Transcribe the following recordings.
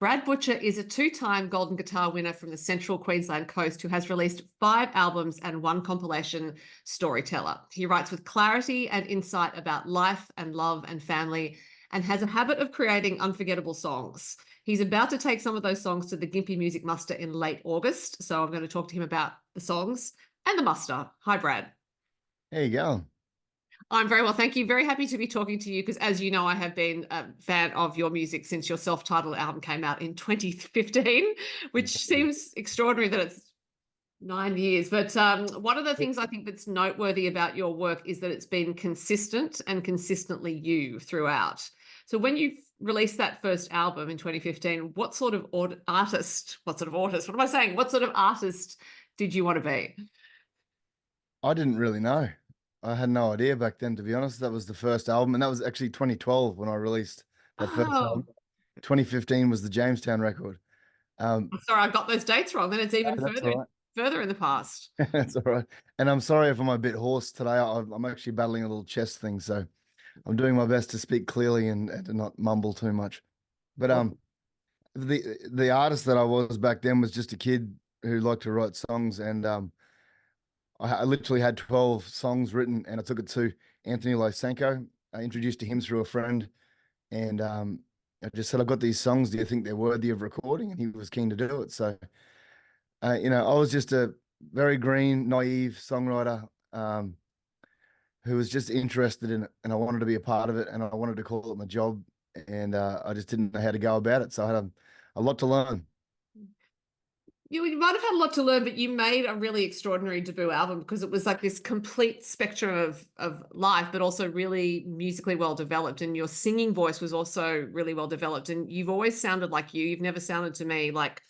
Brad Butcher is a two-time Golden Guitar winner from the central Queensland coast who has released 5 albums and 1 compilation, Storyteller. He writes with clarity and insight about life and love and family and has a habit of creating unforgettable songs. He's about to take some of those songs to the Gympie Music Muster in late August, so I'm going to talk to him about the songs and the muster. Hi, Brad. There you go. I'm very well, thank you. Very happy to be talking to you because, as you know, I have been a fan of your music since your self-titled album came out in 2015, which seems extraordinary that it's 9 years. But one of the things I think that's noteworthy about your work is that it's been consistent and consistently you throughout. So when you released that first album in 2015, what sort of artist did you want to be? I didn't really know. I had no idea back then, to be honest. That was the first album, and that was actually 2012 when I released that first Oh, album. 2015 was the Jamestown record. I'm sorry, I got those dates wrong. Then it's even That's all right. further in the past. That's all right. And I'm sorry if I'm a bit hoarse today. I'm actually battling a little chest thing, so I'm doing my best to speak clearly and to not mumble too much. But the artist that I was back then was just a kid who liked to write songs, and I literally had 12 songs written, and I took it to Anthony Lysenko. I introduced to him through a friend, and I just said, "I've got these songs. Do you think they're worthy of recording?" And he was keen to do it. So, I was just a very green, naive songwriter who was just interested in it, and I wanted to be a part of it, and I wanted to call it my job, and I just didn't know how to go about it. So I had a lot to learn. You might have had a lot to learn, but you made a really extraordinary debut album because it was like this complete spectrum of life, but also really musically well developed. And your singing voice was also really well developed. And you've always sounded like you. You've never sounded to me like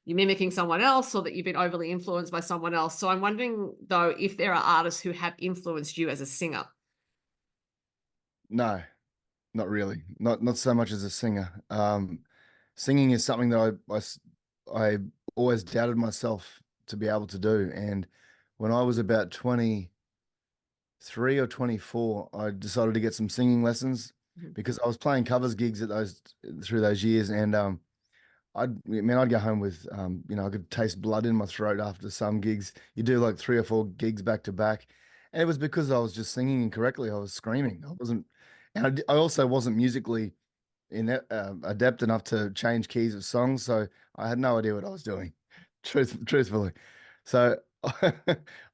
you're mimicking someone else or that you've been overly influenced by someone else. So I'm wondering, though, if there are artists who have influenced you as a singer. No, not really. Not so much as a singer. Singing is something that I always doubted myself to be able to do. And when I was about 23 or 24, I decided to get some singing lessons because I was playing covers gigs through those years. And I'd go home with I could taste blood in my throat after some gigs. You do like 3 or 4 gigs back to back. And it was because I was just singing incorrectly. I was screaming. I wasn't, and I also wasn't musically adept enough to change keys of songs, so I had no idea what I was doing, truthfully. So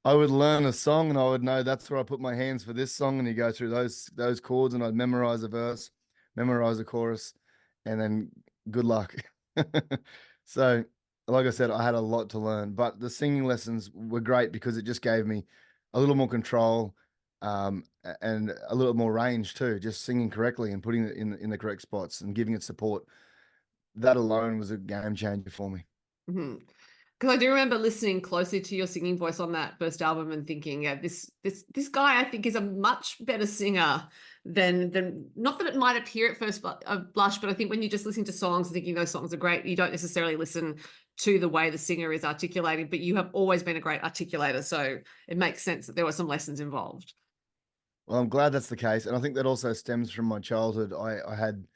I would learn a song and I would know that's where I put my hands for this song, and you go through those chords, and I'd memorize a verse, memorize a chorus, and then good luck. So, like I said, I had a lot to learn, but the singing lessons were great because it just gave me a little more control, and a little more range too, just singing correctly and putting it in the correct spots and giving it support. That alone was a game changer for me. Because I do remember listening closely to your singing voice on that first album and thinking, yeah, this guy I think is a much better singer than not that it might appear at first blush, but I think when you're just listening to songs and thinking those songs are great, you don't necessarily listen to the way the singer is articulating, but you have always been a great articulator, so it makes sense that there were some lessons involved. Well, I'm glad that's the case, and I think that also stems from my childhood. I had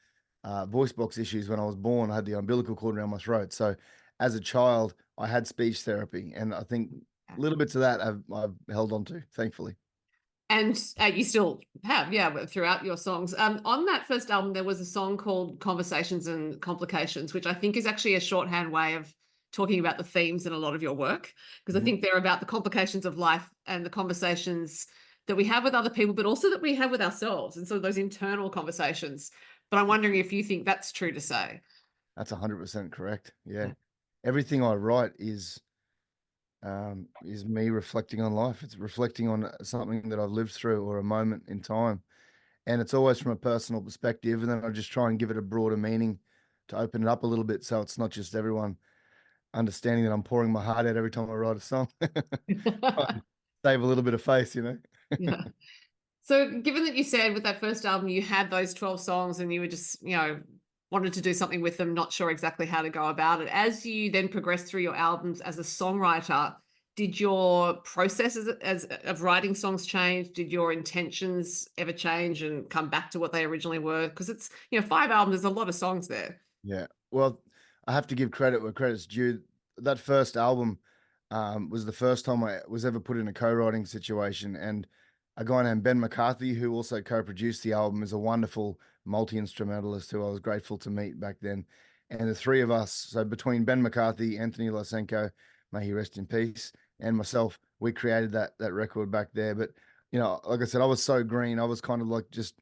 voice box issues when I was born. I had the umbilical cord around my throat, so as a child, I had speech therapy, and I think little bits of that I've held on to, thankfully. And you still have, yeah, throughout your songs. On that first album, there was a song called Conversations and Complications, which I think is actually a shorthand way of talking about the themes in a lot of your work, because I think they're about the complications of life and the conversations that we have with other people, but also that we have with ourselves, and so those internal conversations. But I'm wondering if you think that's true to say. That's 100% correct. Yeah. Everything I write is me reflecting on life. It's reflecting on something that I've lived through or a moment in time. And it's always from a personal perspective. And then I just try and give it a broader meaning to open it up a little bit. So it's not just everyone understanding that I'm pouring my heart out every time I write a song. Save a little bit of face, Yeah. So given that you said with that first album, you had those 12 songs and you were just, wanted to do something with them, not sure exactly how to go about it. As you then progressed through your albums as a songwriter, did your process of writing songs change? Did your intentions ever change and come back to what they originally were? Because it's, 5 albums, there's a lot of songs there. Yeah. Well, I have to give credit where credit's due. That first album was the first time I was ever put in a co-writing situation, and a guy named Ben McCarthy, who also co-produced the album, is a wonderful multi-instrumentalist who I was grateful to meet back then. And the three of us, so between Ben McCarthy, Anthony Lysenko, may he rest in peace, and myself, we created that record back there. But you know, like I said, I was so green. I was kind of like, just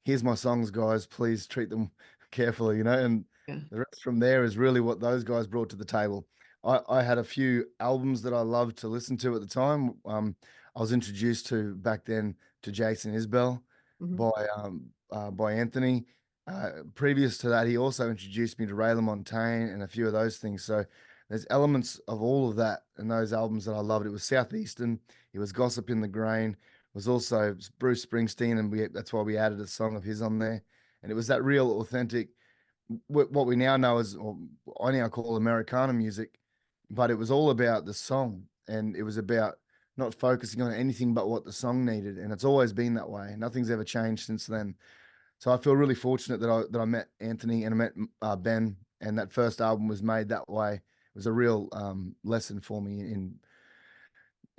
here's my songs, guys. Please treat them carefully, you know. And Yeah. the rest from there is really what those guys brought to the table. I had a few albums that I loved to listen to at the time. I was introduced to back then to Jason Isbell Mhm. by Anthony. Previous to that, he also introduced me to Ray LaMontagne and a few of those things. So there's elements of all of that in those albums that I loved. It was Southeastern, it was Gossip in the Grain, it was also Bruce Springsteen, and that's why we added a song of his on there. And it was that real authentic, what we now know as, or I now call Americana music, but it was all about the song, and it was about not focusing on anything but what the song needed. And it's always been that way. Nothing's ever changed since then. So I feel really fortunate that I met Anthony and I met Ben, and that first album was made that way. It was a real lesson for me in,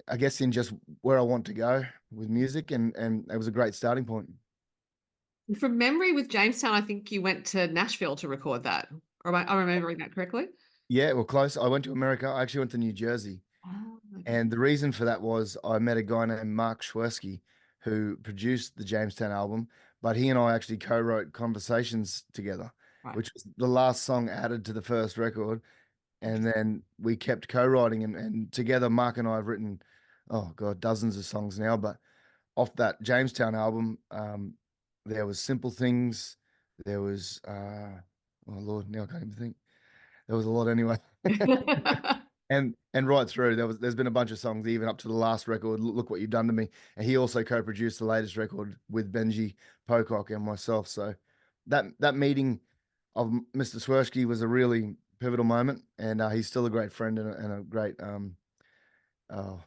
I guess, in just where I want to go with music, and it was a great starting point. From memory with Jamestown, I think you went to Nashville to record that. Or am I remembering that correctly? Yeah, well, close. I went to America. I actually went to New Jersey. Oh, okay. And the reason for that was I met a guy named Mark Schwersky who produced the Jamestown album, but he and I actually co-wrote Conversations together, Right. which was the last song added to the first record. And then we kept co-writing, and together Mark and I have written, oh God, dozens of songs now. But off that Jamestown album, there was Simple Things, there was oh Lord, now I can't even think. There was a lot anyway. And right through there's been a bunch of songs even up to the last record, Look What You've Done to Me, and he also co-produced the latest record with Benji Pocock and myself. So that meeting of Mr. Swirsky was a really pivotal moment, and he's still a great friend and a great oh,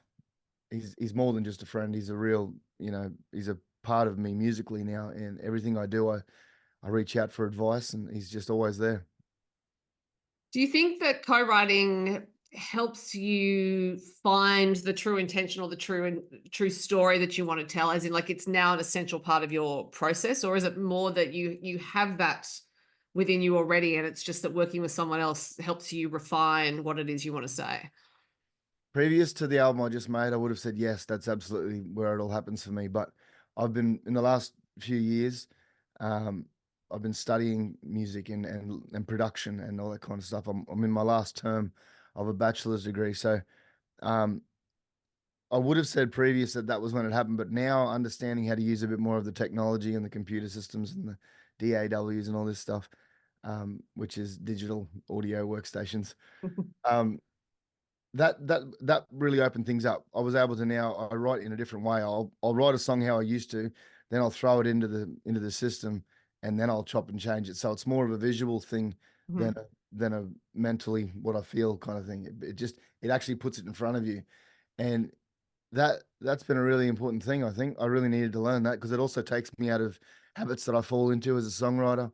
he's more than just a friend. He's a real, you know, he's a part of me musically now, and everything I do, I reach out for advice, and he's just always there. Do you think that co-writing helps you find the true intention or the true story that you want to tell, as in like it's now an essential part of your process, or is it more that you have that within you already and it's just that working with someone else helps you refine what it is you want to say? Previous to the album I just made, I would have said yes, that's absolutely where it all happens for me. But I've been in the last few years, um, I've been studying music and production and all that kind of stuff. I'm in my last term of a bachelor's degree, so um, I would have said previous that that was when it happened. But now understanding how to use a bit more of the technology and the computer systems and the DAWs and all this stuff, which is digital audio workstations. Um, that really opened things up. I was able to now I write in a different way. I'll write a song how I used to, then I'll throw it into the system, and then I'll chop and change it. So it's more of a visual thing than Mhm. a mentally what I feel kind of thing. It actually puts it in front of you, and that's been a really important thing. I think I really needed to learn that because it also takes me out of habits that I fall into as a songwriter.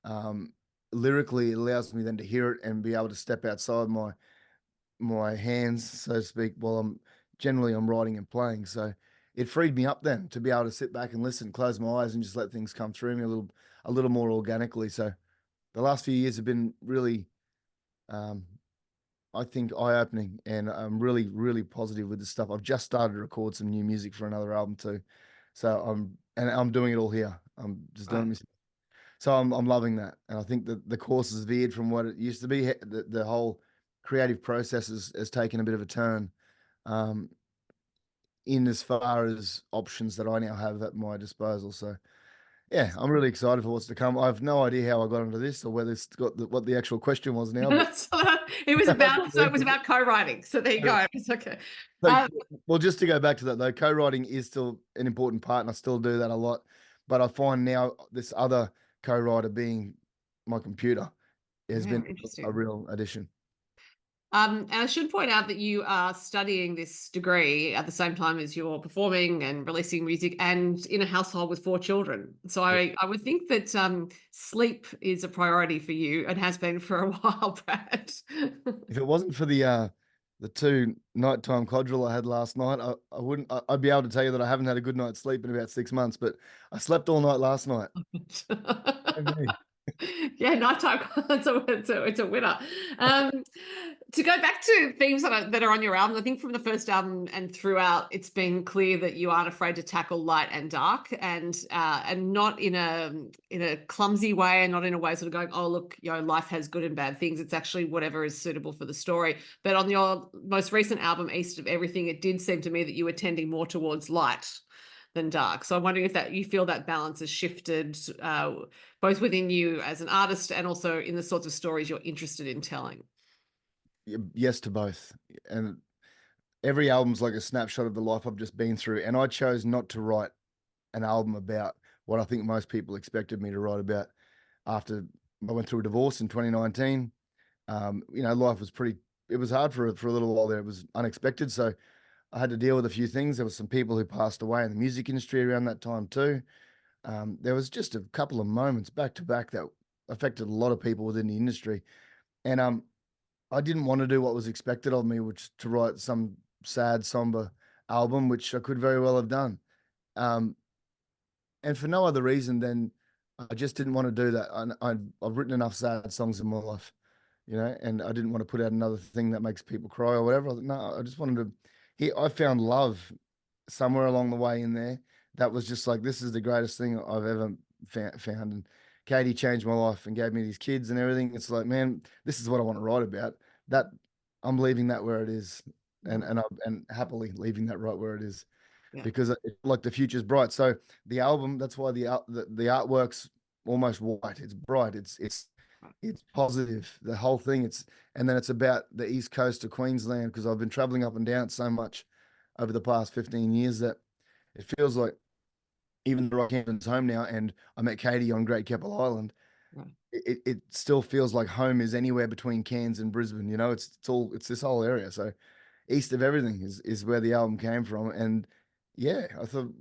Um, Lyrically, it allows me then to hear it and be able to step outside my hands, so to speak, while I'm writing and playing. So it freed me up then to be able to sit back and listen, close my eyes, and just let things come through me a little more organically. So the last few years have been really, um, I think, eye opening, and I'm really, really positive with this stuff. I've just started to record some new music for another album too, so I'm doing it all here. I'm just doing it Right. myself. So I'm loving that, and I think that the course has veered from what it used to be. The whole creative process has taken a bit of a turn, um, in as far as options that I now have at my disposal. So yeah, I'm really excited for what's to come. I have no idea how I got into this or whether it's got what the actual question was now, but So it was about, so it was about co-writing. So there you go. It's okay. so, Um, well, just to go back to that though, co-writing is still an important part, and I still do that a lot. But I find now this other co-writer being my computer has yeah, been a interesting. real addition. And I should point out that you are studying this degree at the same time as you're performing and releasing music and in a household with 4 children. So Yeah. I would think that sleep is a priority for you and has been for a while, Brad. If it wasn't for the two nighttime quadrille I had last night, I wouldn't. I'd be able to tell you that I haven't had a good night's sleep in about 6 months. But I slept all night last night. Okay. Yeah, nighttime. It's a winner. Um, to go back to themes that are on your album, I think from the first album and throughout, it's been clear that you aren't afraid to tackle light and dark, and not in a clumsy way, and not in a way sort of going, oh look, life has good and bad things. It's actually whatever is suitable for the story. But on your most recent album, East of Everything, it did seem to me that you were tending more towards light than dark. So I'm wondering if that you feel that balance has shifted, both within you as an artist and also in the sorts of stories you're interested in telling. Yes to both. And every album's like a snapshot of the life I've just been through. And I chose not to write an album about what I think most people expected me to write about after I went through a divorce in 2019. Life was it was hard for a little while there. It was unexpected. So I had to deal with a few things. There was some people who passed away in the music industry around that time too. There was just a couple of moments back to back that affected a lot of people within the industry. And I didn't want to do what was expected of me, which to write some sad, somber album, which I could very well have done. Um, and for no other reason than I just didn't want to do that. I've written enough sad songs in my life, and I didn't want to put out another thing that makes people cry or whatever. No, I just wanted to. I found love somewhere along the way in there. That was just like, this is the greatest thing I've ever found. And Katie changed my life and gave me these kids and everything. It's like, man, this is what I want to write about. That I'm leaving that where it is, and happily leaving that right where it is, Yeah. because like the future's bright. So the album, that's why the artwork's almost white. It's bright. It's positive. The whole thing. And then it's about the east coast of Queensland, because I've been traveling up and down so much over the past 15 years that it feels like, even though Rockhampton's home now, and I met Katie on Great Keppel Island, Right. it still feels like home is anywhere between Cairns and Brisbane. It's this whole area. So East of Everything is where the album came from. And yeah, I thought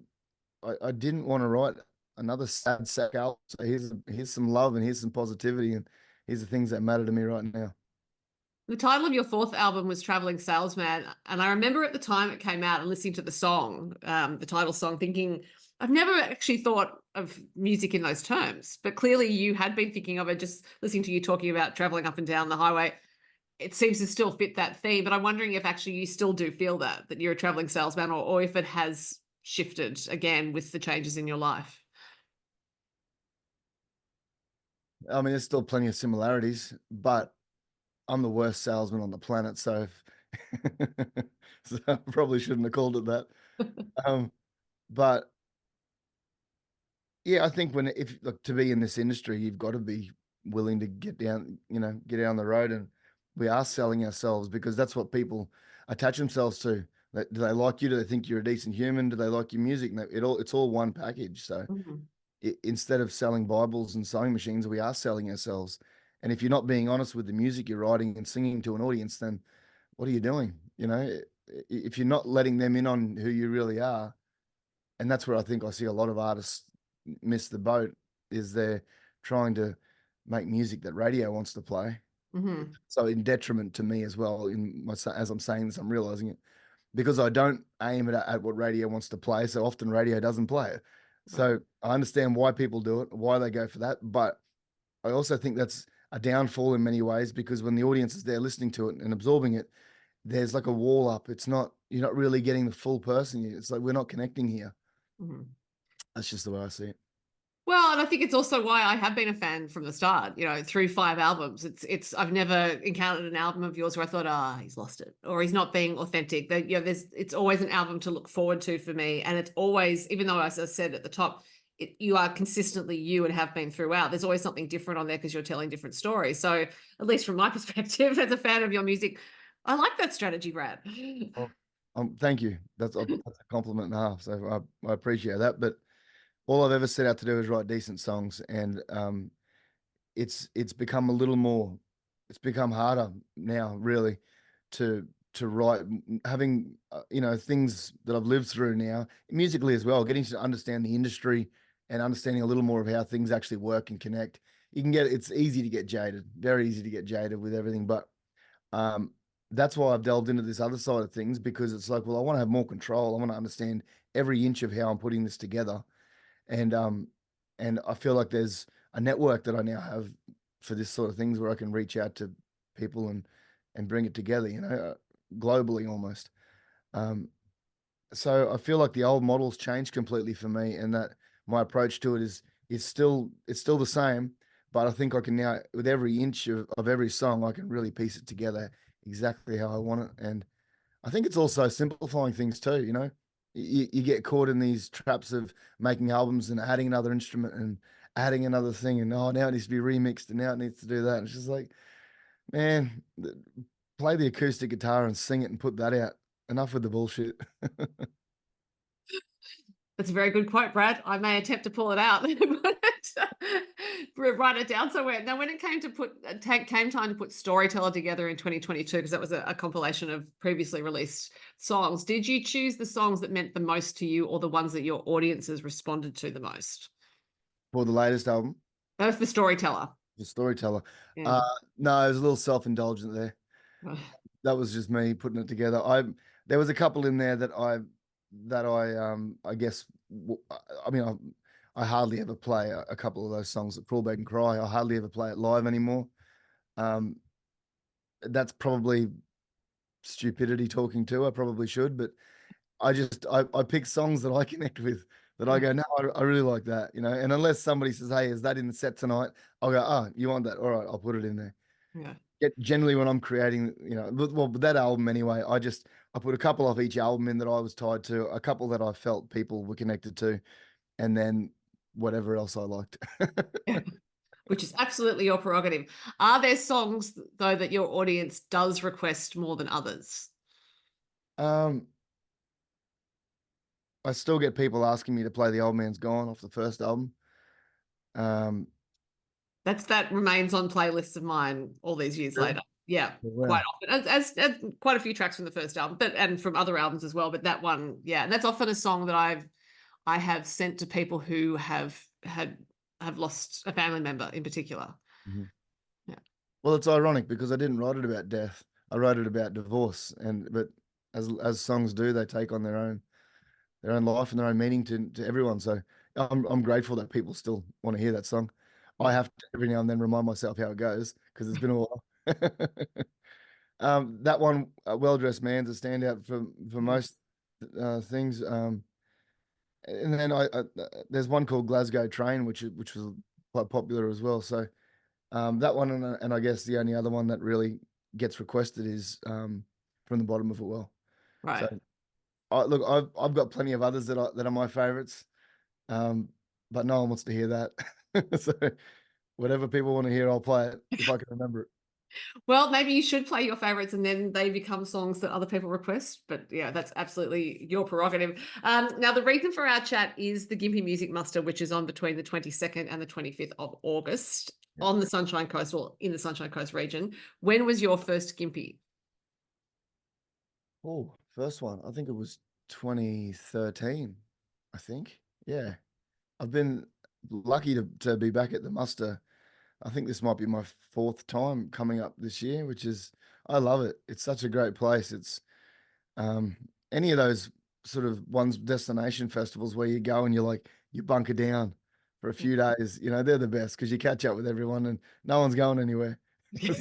I didn't want to write another sad sack album. So here's some love, and here's some positivity, and here's the things that matter to me right now. The title of your fourth album was Traveling Salesman. And I remember at the time it came out and listening to the song, the title song, thinking, I've never actually thought of music in those terms. But clearly you had been thinking of it, just listening to you talking about traveling up and down the highway. It seems to still fit that theme. But I'm wondering if actually you still do feel that you're a traveling salesman, or if it has shifted again with the changes in your life. I mean, there's still plenty of similarities, but I'm the worst salesman on the planet. So, so I probably shouldn't have called it that. But yeah, I think if look, to be in this industry, you've got to be willing to get down the road, and we are selling ourselves, because that's what people attach themselves to. Do they like you? Do they think you're a decent human? Do they like your music? No, it's all one package. So Mhm. instead of selling Bibles and sewing machines, we are selling ourselves. And if you're not being honest with the music you're writing and singing to an audience, then what are you doing? If you're not letting them in on who you really are, and that's where I think I see a lot of artists miss the boat, is they're trying to make music that radio wants to play. Mhm. So in detriment to me as well, as I'm saying this, I'm realizing it, because I don't aim at what radio wants to play. So often radio doesn't play it. Right. So I understand why people do it, why they go for that. But I also think that's a downfall in many ways, because when the audience is there listening to it and absorbing it, there's like a wall up. You're not really getting the full person. It's like, we're not connecting here. Mhm. That's just the way I see it. Well, and I think it's also why I have been a fan from the start, through 5 albums. I've never encountered an album of yours where I thought, he's lost it, or he's not being authentic. It's always an album to look forward to for me. And it's always, even though, as I said at the top, you are consistently you and have been throughout, there's always something different on there because you're telling different stories. So at least from my perspective, as a fan of your music, I like that strategy, Brad. Well, thank you. That's a compliment and a half. So I appreciate that. But all I've ever set out to do is write decent songs, and it's become a little more. It's become harder now, really. to write, having you know, things that I've lived through now musically as well, getting to understand the industry and understanding a little more of how things actually work and connect. It's easy to get jaded, very easy to get jaded with everything, but um, that's why I've delved into this other side of things, because it's like, well, I want to have more control. I want to understand every inch of how I'm putting this together, and I feel like there's a network that I now have for this sort of things where I can reach out to people and bring it together, you know, globally almost. Um, so I feel like the old models changed completely for me, and that my approach to it is still, it's still the same, but I think I can now, with every inch of every song, I can really piece it together exactly how I want it. And I think it's also simplifying things too, you know. You get caught in these traps of making albums and adding another instrument and adding another thing, and oh, now it needs to be remixed and now it needs to do that. And it's just like, man, play the acoustic guitar and sing it and put that out. Enough with the bullshit. That's a very good quote, Brad. I may attempt to pull it out, write it down somewhere. Now, when it came to came time to put Storyteller together in 2022, because that was a compilation of previously released songs, did you choose the songs that meant the most to you, or the ones that your audiences responded to the most? For the latest album, That was the Storyteller. the Storyteller. Yeah. Uh, no, I was a little self-indulgent there. That was just me putting it together. There was a couple in there I guess I mean I hardly ever play a couple of those songs at Crawl Beg and Cry. I hardly ever play it live anymore. Um, that's probably stupidity talking to. I probably should, but I pick songs that I connect with, that I go, no, I really like that, you know. And unless somebody says, hey, is that in the set tonight? I'll go, oh, you want that? All right, I'll put it in there. Yeah. Generally when I'm creating, you know, with that album anyway, I put a couple off each album in that I was tied to, a couple that I felt people were connected to, and then whatever else I liked. Yeah. Which is absolutely your prerogative. Are there songs, though, that your audience does request more than others? um, I still get people asking me to play The Old Man's Gone off the first album. Um, That remains on playlists of mine all these years really? later. Yeah, quite Wow. often, as quite a few tracks from the first album, but and from other albums as well. But that one, yeah, and that's often a song that I have sent to people who have lost a family member in particular. Mhm. Yeah, Well, it's ironic because I didn't write it about death. I wrote it about divorce, but as songs do, they take on their own life and their own meaning to everyone. So I'm grateful that people still want to hear that song. I yeah, have to every now and then remind myself how it goes because it's been a while. That one, Well Dressed Man's a standout for yeah. most things. And then there's one called Glasgow Train, which was quite popular as well. So that one, and I guess the only other one that really gets requested is From the Bottom of a Well. So Right. look, I've got plenty of others that are my favorites, um, but no one wants to hear that. So whatever people want to hear, I'll play it if I can remember it. Well, maybe you should play your favorites and then they become songs that other people request. But yeah, that's absolutely your prerogative. Now, the reason for our chat is the Gympie Music Muster, which is on between the 22nd and the 25th of August Yeah. on the Sunshine Coast, or in the Sunshine Coast region. When was your first Gympie? Oh, first one. I think it was 2013. I think. Yeah. I've been lucky to be back at the muster. I think this might be my fourth time coming up this year, which is, I love it. It's such a great place. It's um any of those sort of ones destination festivals where you go and you bunker down for a few days, you know, they're the best because you catch up with everyone and no one's going anywhere. You're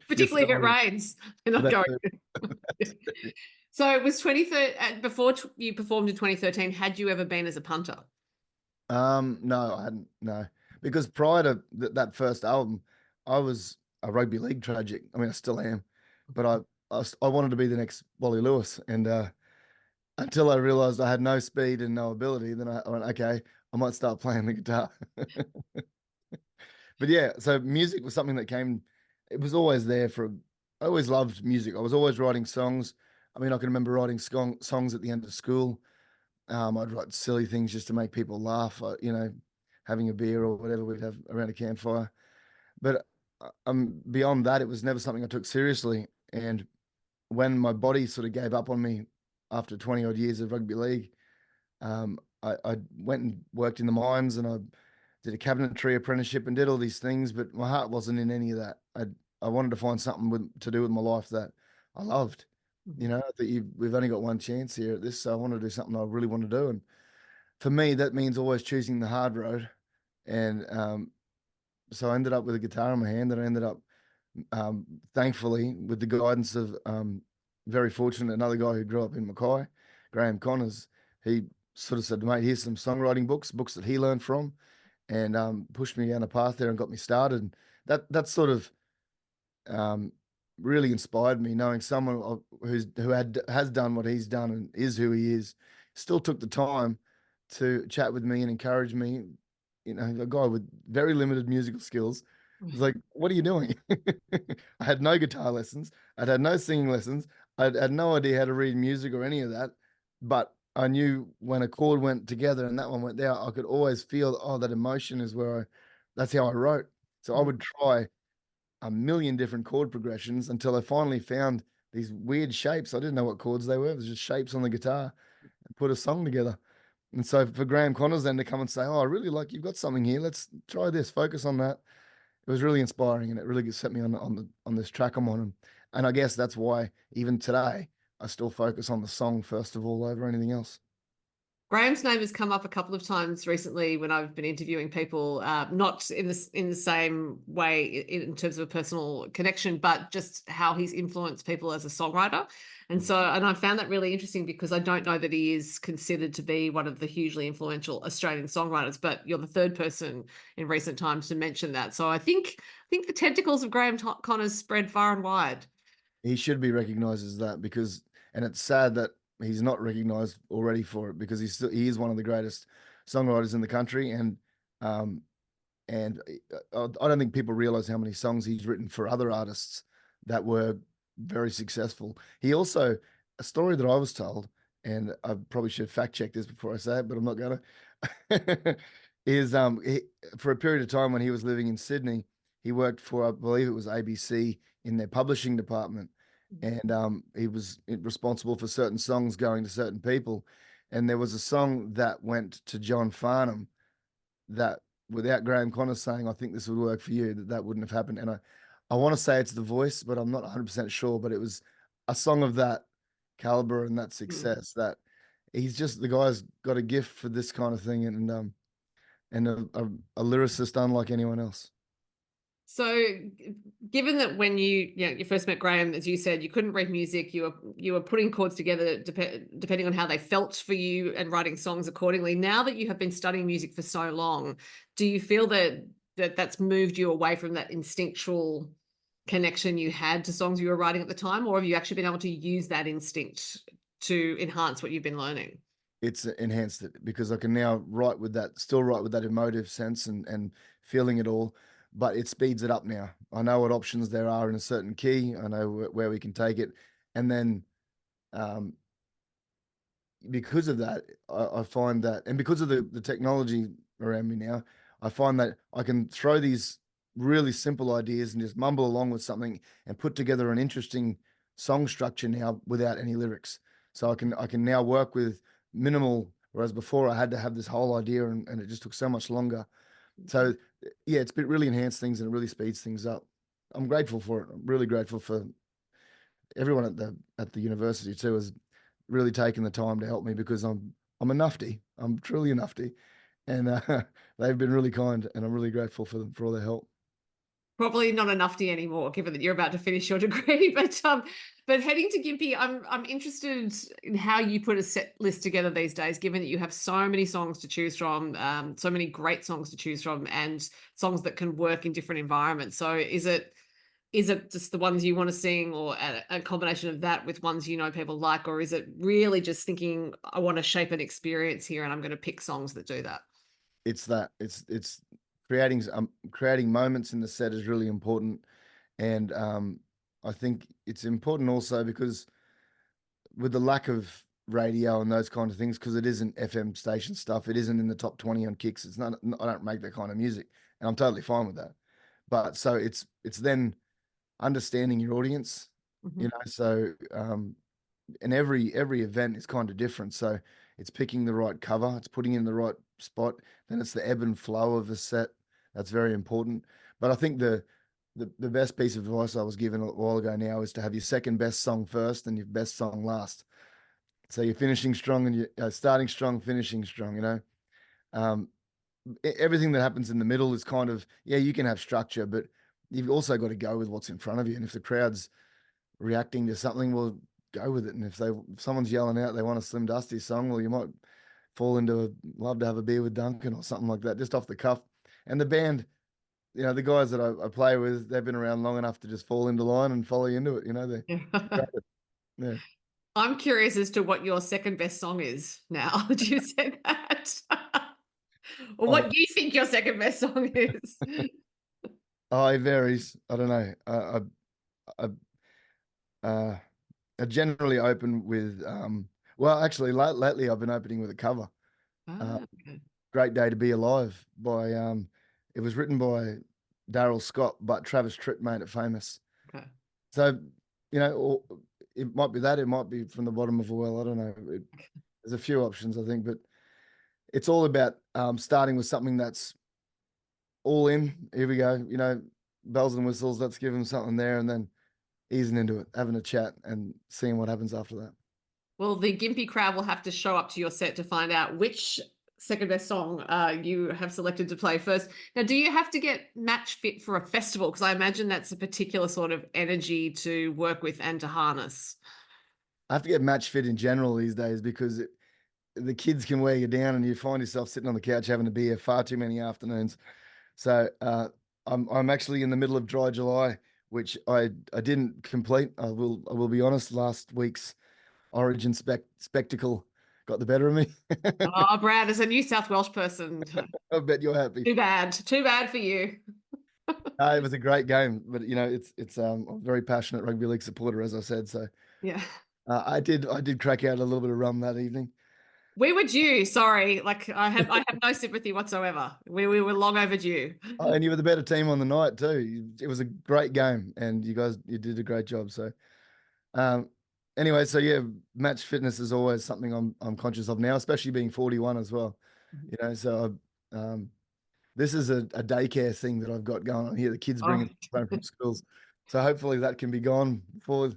Particularly if it settling. rains. You're not That going. too. So it was 2013, before you performed in 2013, had you ever been as a punter? No, I hadn't. No, because prior to that first album, I was a rugby league tragic. I mean, I still am, but I wanted to be the next Wally Lewis, and until I realized I had no speed and no ability, then I went, okay, I might start playing the guitar. But yeah, so music was something that came. It was always there for. I always loved music. I was always writing songs. I mean, I can remember writing songs at the end of school. I'd write silly things just to make people laugh, you know, having a beer or whatever we'd have around a campfire. But beyond that, it was never something I took seriously. And when my body sort of gave up on me after 20 odd years of rugby league, I went and worked in the mines, and I did a cabinetry apprenticeship and did all these things, but my heart wasn't in any of that. I wanted to find something to do with my life that I loved. You know, that we've only got one chance here at this, so I want to do something I really want to do. And for me, that means always choosing the hard road. And so I ended up with a guitar in my hand, and I ended up, thankfully, with the guidance of very fortunate another guy who grew up in Mackay, Graham Connors. He sort of said, "Mate, here's some songwriting books that he learned from," and pushed me down a path there and got me started. And that sort of um, really inspired me, knowing someone has done what he's done and is who he is, still took the time to chat with me and encourage me. You know, a guy with very limited musical skills was like, "What are you doing?" I had no guitar lessons. I'd had no singing lessons. I had no idea how to read music or any of that. But I knew when a chord went together and that one went there, I could always feel, oh, that emotion is that's how I wrote. So I would try a million different chord progressions until I finally found these weird shapes. I didn't know what chords they were. It was just shapes on the guitar and put a song together. And so for Graham Connors then to come and say, "Oh, I really like you've got something here. Let's try this. Focus on that." It was really inspiring, and it really set me on this track I'm on. And I guess that's why even today I still focus on the song first of all over anything else. Graham's name has come up a couple of times recently when I've been interviewing people, not in the same way in terms of a personal connection, but just how he's influenced people as a songwriter. And I found that really interesting because I don't know that he is considered to be one of the hugely influential Australian songwriters, but you're the third person in recent times to mention that. So I think the tentacles of Graham Connors spread far and wide. He should be recognized as that, because, and it's sad that he's not recognized already for it, because he is one of the greatest songwriters in the country. Um, and I don't think people realize how many songs he's written for other artists that were very successful. He also, a story that I was told, and I probably should fact check this before I say it, but I'm not going to, is for a period of time when he was living in Sydney, he worked for, I believe it was ABC, in their publishing department. And he was responsible for certain songs going to certain people. And there was a song that went to John Farnham that, without Graham Connors saying, "I think this would work for you," that wouldn't have happened. And I want to say it's The Voice, but I'm not 100% sure. But it was a song of that caliber and that success, that he's just, the guy's got a gift for this kind of thing, and a lyricist unlike anyone else. So, given that when you first met Graham, as you said, you couldn't read music, you were putting chords together depending on how they felt for you and writing songs accordingly. Now that you have been studying music for so long, do you feel that's moved you away from that instinctual connection you had to songs you were writing at the time, or have you actually been able to use that instinct to enhance what you've been learning? It's enhanced it, because I can now still write with that emotive sense and feeling it all, but it speeds it up now. I know what options there are in a certain key. I know where we can take it. And then um, because of that, I find that, and because of the technology around me now, I find that I can throw these really simple ideas and just mumble along with something and put together an interesting song structure now without any lyrics. So I can now work with minimal, whereas before I had to have this whole idea, and it just took so much longer. So yeah, it's been really enhanced things, and it really speeds things up. I'm grateful for it. I'm really grateful for everyone at the university too, has really taken the time to help me, because I'm a nufty. I'm truly a nufty, and they've been really kind, and I'm really grateful for them for all their help. Probably not enough to anymore, given that you're about to finish your degree. But heading to Gympie, I'm interested in how you put a set list together these days, given that you have so many songs to choose from, so many great songs to choose from, and songs that can work in different environments. So is it just the ones you want to sing, or a combination of that with ones you know people like, or is it really just thinking, I want to shape an experience here and I'm going to pick songs that do that? It's that it's creating moments in the set is really important. And I think it's important also because with the lack of radio and those kind of things, because it isn't FM station stuff, it isn't in the top 20 on kicks. It's not. I don't make that kind of music, and I'm totally fine with that. But so it's then understanding your audience, Mhm. you know. So and every event is kind of different. So it's picking the right cover, it's putting in the right spot, then it's the ebb and flow of the set. That's very important. But I think the best piece of advice I was given a while ago now is to have your second best song first and your best song last. So you're finishing strong and you're starting strong, finishing strong. You know, um, everything that happens in the middle is kind of, yeah, you can have structure, but you've also got to go with what's in front of you. And if the crowd's reacting to something, well, go with it. And if someone's yelling out they want a Slim Dusty song, well, you might fall into love to have a beer with Duncan or something like that, just off the cuff. And the band, you know, the guys that I play with, they've been around long enough to just fall into line and follow you into it. You know, they Yeah. got it. Yeah. I'm curious as to what your second best song is now that you said that. Or Oh, what you think your second best song is. oh, it varies. I don't know. Uh, I generally open with, well, actually, lately I've been opening with a cover. Uh, Ah, okay. Great Day to Be Alive by, it was written by Daryl Scott, but Travis Tritt made it famous. Okay. So, you know, it might be that, it might be From the Bottom of a Well. I don't know. There's a few options, I think, but it's all about starting with something that's all in. Here we go. You know, bells and whistles. Let's give them something there, and then easing into it, having a chat, and seeing what happens after that. Well, the Gympie crowd will have to show up to your set to find out which second best song you have selected to play first. Now, do you have to get match fit for a festival? Because I imagine that's a particular sort of energy to work with and to harness. I have to get match fit in general these days because the kids can wear you down, and you find yourself sitting on the couch having a beer far too many afternoons. So I'm actually in the middle of dry July, which I didn't complete. I will be honest. Last week's Origin spectacle got the better of me. Oh, Brad, as a New South Welsh person, I bet you're happy. too bad. Too bad for you. It was a great game, but you know it's I'm a very passionate rugby league supporter, as I said. So Yeah. I did crack out a little bit of rum that evening. We were due, sorry. Like I have no sympathy whatsoever. We were long overdue. Oh, and you were the better team on the night too. It was a great game, and you did a great job. So um, anyway, so yeah, match fitness is always something I'm conscious of now, especially being 41 as well. You know, so this is a daycare thing that I've got going on here. The kids Oh. bringing home from schools, so hopefully that can be gone before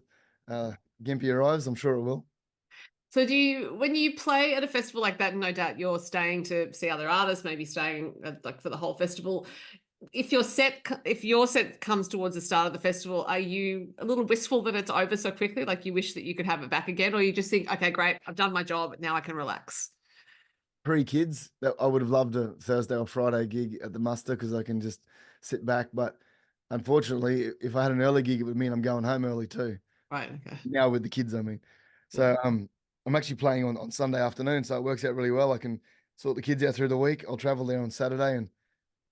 uh, Gympie arrives. I'm sure it will. So when you play at a festival like that, no doubt you're staying to see other artists, maybe staying like for the whole festival. If your set comes towards the start of the festival, are you a little wistful that it's over so quickly? Like you wish that you could have it back again, or you just think, okay, great, I've done my job, now I can relax. Pre-kids, that I would have loved a Thursday or Friday gig at the Muster because I can just sit back. But unfortunately, if I had an early gig, it would mean I'm going home early too. Right. Okay. Now with the kids, I mean. Yeah. So I'm actually playing on Sunday afternoon, so it works out really well. I can sort the kids out through the week. I'll travel there on Saturday and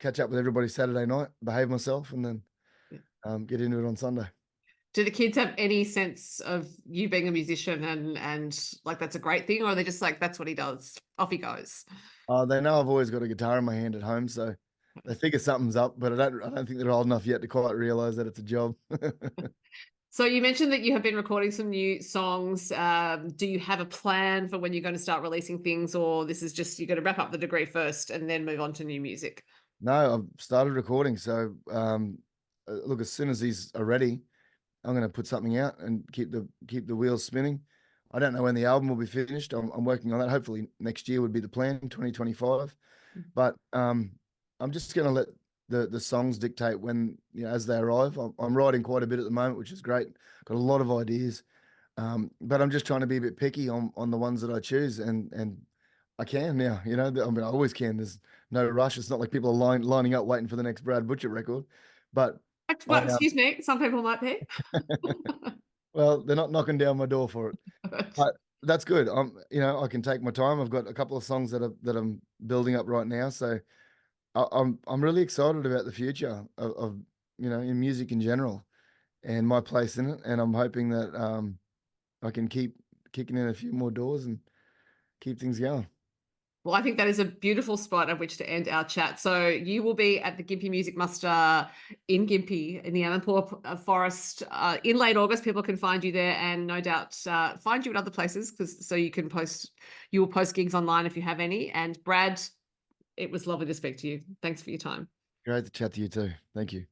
catch up with everybody Saturday night, behave myself, and then Yeah. get into it on Sunday. Do the kids have any sense of you being a musician and like that's a great thing, or are they just like that's what he does, off he goes? They know I've always got a guitar in my hand at home, so they figure something's up, but I don't think they're old enough yet to quite realize that it's a job. So you mentioned that you have been recording some new songs. Do you have a plan for when you're going to start releasing things, or this is just you're going to wrap up the degree first and then move on to new music? No, I've started recording, so look, as soon as these are ready, I'm going to put something out and keep the wheels spinning. I don't know when the album will be finished. I'm working on that. Hopefully next year would be the plan, 2025. But I'm just going to let the songs dictate when, as they arrive. I'm writing quite a bit at the moment, which is great. Got a lot of ideas, but I'm just trying to be a bit picky on the ones that I choose, and I can now. I mean, I always can. There's no rush. It's not like people are lining up waiting for the next Brad Butcher record, but I Well, excuse me, some people might be. well, they're not knocking down my door for it. But that's good. I can take my time. I've got a couple of songs that I'm building up right now, so I'm really excited about the future of in music in general and my place in it. And I'm hoping that I can keep kicking in a few more doors and keep things going. Well, I think that is a beautiful spot at which to end our chat. So you will be at the Gympie Music Muster in Gympie in the Amanpour Forest in late August. People can find you there, and no doubt find you at other places because so you will post gigs online if you have any. And Brad, it was lovely to speak to you. Thanks for your time. Great to chat to you too. Thank you.